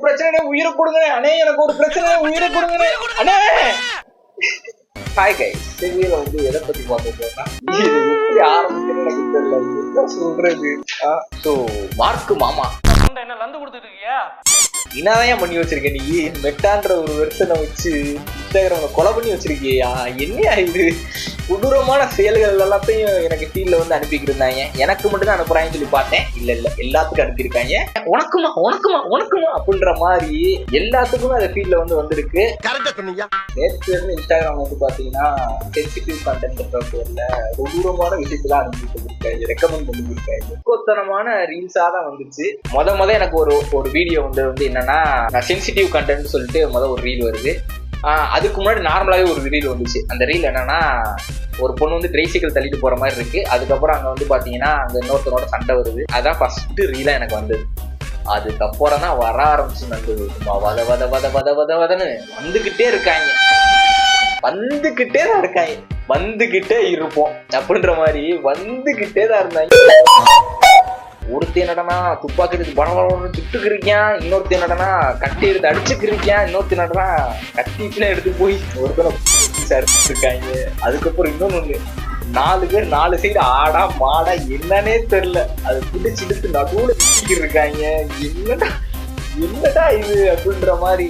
பிரச்சனை உயிரை கொடுங்க அண்ணே, எனக்கு ஒரு பிரச்சனை உயிரை கொடுங்க அண்ணே. ஹாய் கைஸ், செவியில வந்து எதை பத்தி பார்த்துட்டோம்னா எப்படி ஆரம்பிக்கிறது எனக்கு தெரியல, என்ன சொல்றது. ஸோ மார்க்கு மாமா என்ன லந்து கொடுத்துட்டு இருக்கியா? என்னதான் பண்ணி வச்சிருக்க நீ? மெட்டான்ற ஒரு வெர்ஷனை வச்சு இன்ஸ்டாகிராம்ல கொலை பண்ணி வச்சிருக்கியா? என்ன இது கொடூரமான செயல்கள் எல்லாத்தையும் எனக்கு ஃபீல்ட்ல வந்து அனுப்பிக்கிட்டு இருந்தாங்க. எனக்கு மட்டும் தான் அனுப்புறாங்கன்னு சொல்லி பார்த்தேன். இல்ல எல்லாத்துக்கும் அனுப்பியிருக்காங்க. உனக்குமா உனக்குமா உனக்குமா அப்படின்ற மாதிரி எல்லாத்துக்குமே அந்த ஃபீல்ட்ல வந்து வந்திருக்கு. நேற்று இருந்து இன்ஸ்டாகிராம் வந்து பாத்தீங்கன்னா சென்சிட்டிவ் கண்டென்ட் பேர்ல கொடூரமான விஷயத்தெல்லாம் அனுப்பிட்டு இருக்காங்க, ரெக்கமெண்ட் பண்ணி இருக்காங்க. கொத்தனமான ரீல்ஸா தான் வந்துச்சு. முத எனக்கு ஒரு வீடியோ வந்து என்னன்னா சென்சிட்டிவ் கண்டென்ட் சொல்லிட்டு ஒரு ரீல் வருது. அதுக்கு முன்னாடி நார்மலாவே ஒரு ரீல் வந்துச்சு. அந்த ரீல் என்னன்னா, ஒரு பொண்ணு வந்து ட்ரைசைக்கிள் தள்ளிட்டு போற மாதிரி இருக்கு. அதுக்கப்புறம் அங்க வந்து பாத்தீங்கன்னா அங்க இன்னொருத்தனோட சண்டை வருது. அதான் ஃபர்ஸ்ட் ரீலா எனக்கு வந்தது. அதுக்கப்புறம் தான் வர ஆரம்பிச்சு நந்தது. வத வத வத வத வத வதன்னு வந்துகிட்டே இருக்காங்க, வந்துகிட்டே தான் இருக்காங்க, வந்துகிட்டே இருப்போம் அப்படின்ற மாதிரி வந்துகிட்டே தான் இருந்தாங்க. ஒருத்தர் என்னடனா துப்பாக்கி எடுத்து படம் சுட்டுக்கிருக்கேன், இன்னொருத்தர் என்னடனா கட்டி எடுத்து அடிச்சுக்கிருக்கேன், இன்னொருத்தர் என்னடனா கட்டிட்டுலாம் எடுத்து போய் ஒருத்தனை இருக்காங்க. அதுக்கப்புறம் இன்னொன்னு 4 பேர் 4 சைடு ஆடா மாடா என்னன்னே தெரியல, அது பிடிச்சிடுத்து நடுவுல இருக்காங்க. என்னடா இது அப்படின்ற மாதிரி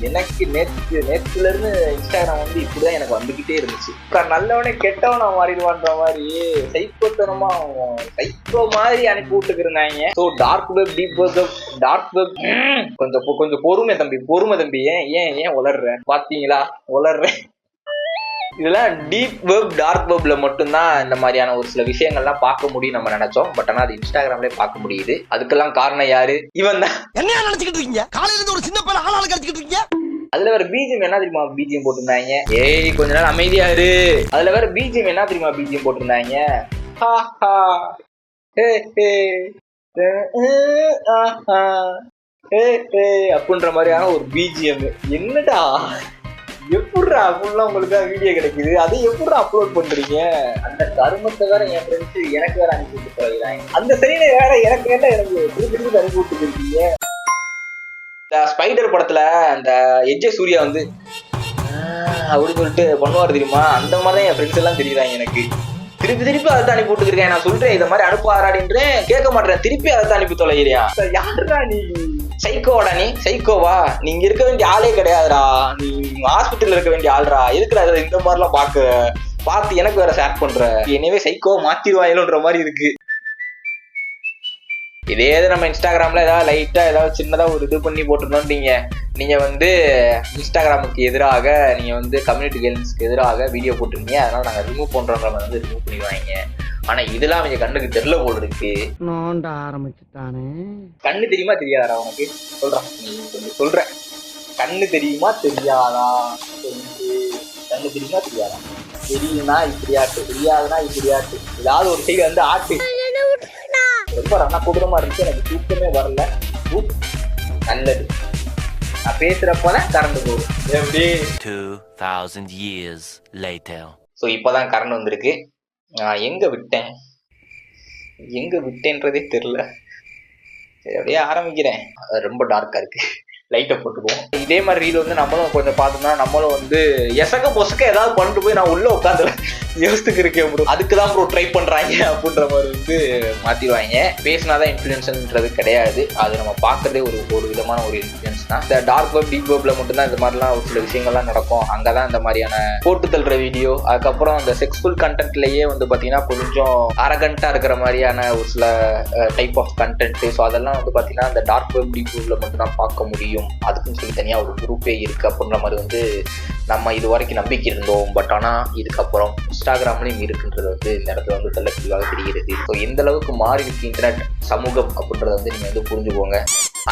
எனக்கு நேற்றுல இருந்து இன்ஸ்டாகிராம் வந்து இப்படிதான் எனக்கு வந்துகிட்டே இருந்துச்சு. நல்லவனே கெட்டவனா மாறிடுவான்ற மாதிரி சைக்கோத்தனமா சைக்கோ மாதிரி அனுப்பி விட்டுக்கிருந்தாங்க. So dark web, deep web, dark web கொஞ்சம் பொறுமை தம்பி. ஏன் உளர்ற பாத்தீங்களா? உளர்றேன். இதெல்லாம் டீப் வெப், டார்க் வெப்ல மட்டும்தான் இந்த மாதிரியான ஒரு சில விஷயங்கள்லாம் பார்க்க முடியும் நம்ம நினைச்சோம். பட் ஆனா அது இன்ஸ்டாகிராம்ல பார்க்க முடியுது. அதுக்கெல்லாம் காரணம் யாரு? இவன் தான். என்ன நினைச்சுக்கிட்டு இருக்கீங்க? காலையில இருந்து ஒரு சின்ன பையன் ஆளாளு கடிச்சிட்டு இருக்கீங்க. அதுல வேற பிஜிஎம் என்ன தெரியுமா பிஜிஎம் போட்டிருந்தாங்க? ஏய் கொஞ்ச நேரம் அமைதியா இரு. அதுல வேற பிஜிஎம் என்ன தெரியுமா பிஜிஎம் போட்டிருந்தாங்க? அப்படின்ற மாதிரியான ஒரு பிஜிஎம். என்னடா எப்படா அப்படிலாம் உங்களுக்கு வீடியோ கிடைக்குது? அதை எப்படா அப்லோட் பண்றீங்க? அந்த கருமத்தை வேற என் ஃப்ரெண்ட்ஸ் எனக்கு வேற அனுப்பி விட்டு போகிறாங்க. அந்த சரியில வேற எனக்கு திருப்பி அனுப்பி விட்டு இருக்கீங்க. இந்த ஸ்பைடர் படத்துல அந்த எஜ்ஜே சூர்யா வந்து அப்படின்னு சொல்லிட்டு பண்ணுவார் தெரியுமா? அந்த மாதிரிதான் என் ஃப்ரெண்ட்ஸ் எல்லாம் தெரியுறாங்க எனக்கு. திருப்பி அதை அனுப்பி விட்டுருக்கேன். நான் சொல்றேன் இதை மாதிரி அனுப்பாராடின்றேன், கேட்க மாட்டேன். திருப்பி அதை அனுப்பி தொலைகிறியா? யாருடா நீ? சைக்கோடா நீ? சைக்கோவா? நீங்க இருக்க வேண்டிய ஆளே கிடையாதுடா. நீ ஹாஸ்பிட்டல்ல இருக்க வேண்டிய ஆள்ரா. எதுக்குடா இந்த மாதிரிலாம் பார்த்து எனக்கு வேற ஷேர் பண்ற? எனவே சைக்கோ மாத்திடுவாயிலோன்ற மாதிரி இருக்கு. இதே நம்ம இன்ஸ்டாகிராம்ல ஏதாவது லைட்டா ஏதாவது சின்னதா ஒரு இது பண்ணி போட்டிருந்தோம். நீங்க வந்து இன்ஸ்டாகிராமுக்கு எதிராக நீங்க வந்து கம்யூனிட்டி கைட்லைன்ஸ்க்கு எதிராக வீடியோ போட்டிருக்கீங்க, அதனால நாங்க ரிமூவ் பண்றோன்ற மாதிரி வந்து ரிமூவ் பண்ணிடுவாங்க. ஆனா இதெல்லாம் அவங்க கண்ணுக்கு தெரியல போல இருக்கு. நோண்ட ஆரம்பிச்சுட்டானே. கண்ணு தெரியுமா தெரியாதா உனக்கு? சொல்றான், நீ கொஞ்சம் சொல்ற. கண்ணு தெரியுமா தெரியாதா? கண்ணு தெரியுமா தெரியாதா? தெரியும்னா இப்படியாட்டு, தெரியாதுன்னா இப்படியாட்டு. ஏதாவது ஒரு சைடு வந்து ஆட்டு. ரொம்ப ரன்னா கொடூரமா இருந்துச்சு. எனக்கு தூக்கமே வரல. நல்லது, நான் பேசுறப்பதான் கரண்ட் போகும். எப்படி 2000 years later. ஸோ இப்போதான் கரண்ட் வந்திருக்கு. எங்க விட்டேன்றதே தெரியல. சரி அப்படியே ஆரம்பிக்கிறேன். ரொம்ப டார்க்கா இருக்கு, லைட்டை போட்டுக்குவோம். இதே மாதிரி ரீல் வந்து நம்மளும் கொஞ்சம் பார்த்தோம்னா நம்மளும் வந்து எசக்க பொசக்க ஏதாவது பண்ணிட்டு போய் நான் உள்ள உட்காந்துல யோசித்துக்கு இருக்கேன் ப்ரோ, அதுக்குதான் ப்ரோ ட்ரை பண்றாங்க அப்படின்ற மாதிரி வந்து மாத்திடுவாங்க. பேசினாதான் இன்ஃபுளுன்ஸ்ன்றது கிடையாது. அது நம்ம பார்க்கறதே ஒரு விதமான ஒரு இன்ஃபுளுன்ஸ் தான். இந்த டார்க் வெப், டீப் வெப்ல மட்டும்தான் இந்த மாதிரிலாம் ஒரு சில விஷயங்கள்லாம் நடக்கும். அங்கதான் இந்த மாதிரியான போட்டு தள்ளுற வீடியோ, அதுக்கப்புறம் அந்த செக்ஸ்ஃபுல் கண்டென்ட்லயே வந்து பாத்தீங்கன்னா கொஞ்சம் அரகண்டா இருக்கிற மாதிரியான ஒரு சில டைப் ஆஃப் கண்டென்ட். ஸோ அதெல்லாம் வந்து பாத்தீங்கன்னா இந்த டார்க் வெப், டீப் வெப்ல மட்டும்தான் பார்க்க முடியும். அதுக்குன்னு சொல்லி தனியா ஒரு குரூப்பே இருக்கு அப்படின்ற மாதிரி வந்து நம்ம இது வரைக்கும் நம்பிக்கை இருந்தோம். பட் ஆனா இதுக்கப்புறம் இன்ஸ்டாகிராம்லயும் இருக்குன்றது வந்து இந்த இடத்துல வந்து தெல்ல தெளிவாக தெரிகிறது. ஸோ எந்த அளவுக்கு மாறி இருக்கு இன்டர்நெட் சமூகம் அப்படின்றத வந்து நீங்க வந்து புரிஞ்சுக்கோங்க.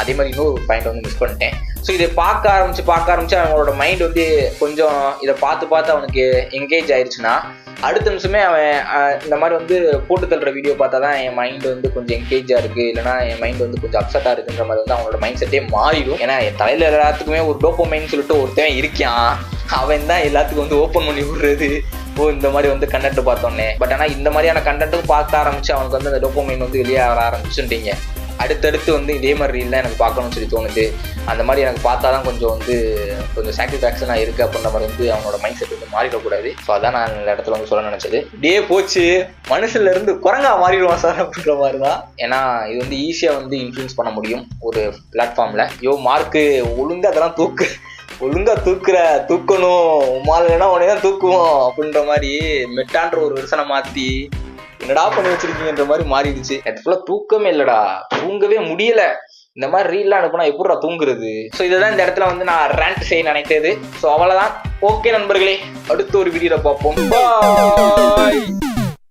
அதே மாதிரி இன்னொரு பாயிண்ட் வந்து மிஸ் பண்ணிட்டேன். ஸோ இதை பார்க்க ஆரம்பிச்சு அவனோட மைண்ட் வந்து கொஞ்சம் இதை பார்த்து அவனுக்கு என்கேஜ் ஆயிடுச்சுன்னா அடுத்த நிமிஷமே அவன் இந்த மாதிரி வந்து போட்டு தள்ளுற வீடியோ பார்த்தா தான் என் மைண்ட் வந்து கொஞ்சம் என்கேஜா இருக்கு, இல்லைனா என் மைண்ட் வந்து கொஞ்சம் அப்செட்டா இருக்குன்ற மாதிரி வந்து அவனோட மைண்ட் செட்டே மாறிடும். ஏன்னா என் தலையில எல்லாத்துக்குமே ஒரு டோபமைன் சொல்லிட்டு ஒருத்தன் இருக்கான், அவன் தான் எல்லாத்துக்கும் வந்து ஓப்பன் பண்ணி விடுறது. இந்த மாதிரி வந்து கண்டென்ட் பார்த்தோன்னே. பட் ஆனால் இந்த மாதிரியான கண்டென்ட்டும் பார்க்க ஆரம்பிச்சு அவனுக்கு வந்து அந்த டோபமைன் வந்து வெளியே வர ஆரம்பிச்சுட்டீங்க. அடுத்தடுத்து வந்து இதே மாதிரி ரீல்லாம் எனக்கு பார்க்கணும்னு சொல்லி தோணுது. அந்த மாதிரி எனக்கு பார்த்தா தான் கொஞ்சம் சாட்டிஸ்ஃபேக்ஷனாக இருக்குது அப்படின்ற மாதிரி வந்து அவனோட மைண்ட் செட் வந்து மாறிடக்கூடாது. ஸோ அதான் நான் இந்த இடத்துல வந்து சொல்ல நினச்சது. இப்படியே போச்சு மனுஷன்ல இருந்து குரங்கா மாறிடுவான் சார் அப்படின்ற மாதிரி தான். ஏன்னா இது வந்து ஈஸியாக வந்து இன்ஃப்ளூயன்ஸ் பண்ண முடியும் ஒரு பிளாட்ஃபார்மில். மார்க்கு ஒழுங்காக அதெல்லாம் ஒழுங்கா தூக்கணும் உமாலனா உடனே தான் தூக்குவோம் அப்படின்ற மாதிரி மெட்டான்ற ஒரு வெர்ஷனை மாற்றி என்னடா பண்ணி வச்சிருக்கீங்கன்ற மாதிரி மாறிடுச்சு. அது ஃபுல்லாக தூக்கமே இல்லைடா, தூங்கவே முடியல. இந்த மாதிரி ரீல்லாம் அனுப்புனா எப்படிடா தூங்குறது? ஸோ இதுதான் இந்த இடத்துல வந்து நான் ரேண்ட் செய்ய நினைத்தது. ஸோ அவ்வளோதான். ஓகே நண்பர்களே, அடுத்த ஒரு வீடியோவில் பார்ப்போம். பாய்.